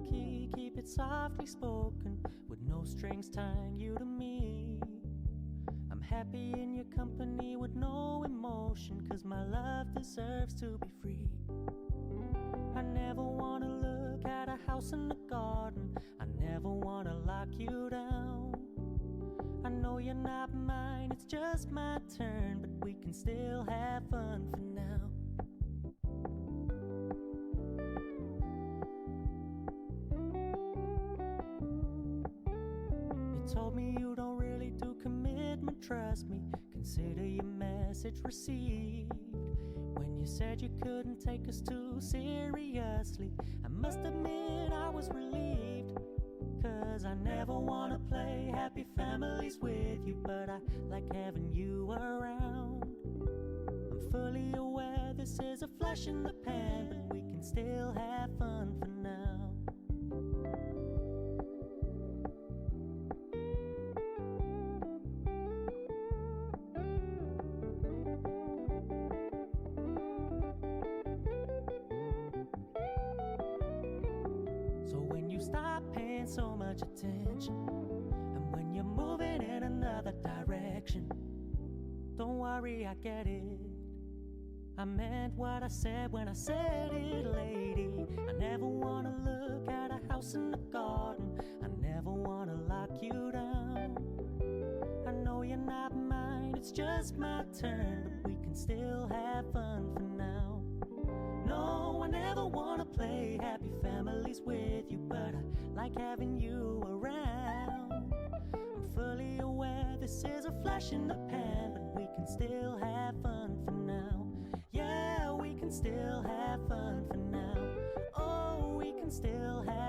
key, keep it softly spoken, with no strings tying you to me. I'm happy in your company with no emotion, 'cause my love deserves to be free. I never wanna look at a house in the garden, I never wanna lock you down. I know you're not mine, it's just my turn, but we can still have fun for now. You told me you don't really do commitment, trust me, consider your message received. When you said you couldn't take us too seriously, I must admit I was relieved. 'Cause I never wanna play happy families with you, but I like having you around. I'm fully aware this is a flash in the pan, but we can still have fun for now. So when you stop paying so much attention, and when you're moving in another direction, don't worry, I get it. I meant what I said when I said it, lady. I never wanna look at a house in the garden, I never wanna lock you down. I know you're not mine, it's just my turn, but we can still have fun for now. No, I never wanna play happy families with you, but I like having you around. I'm fully aware this is a flash in the pan, but we can still have fun for now. Yeah, we can still have fun for now. Oh, we can still have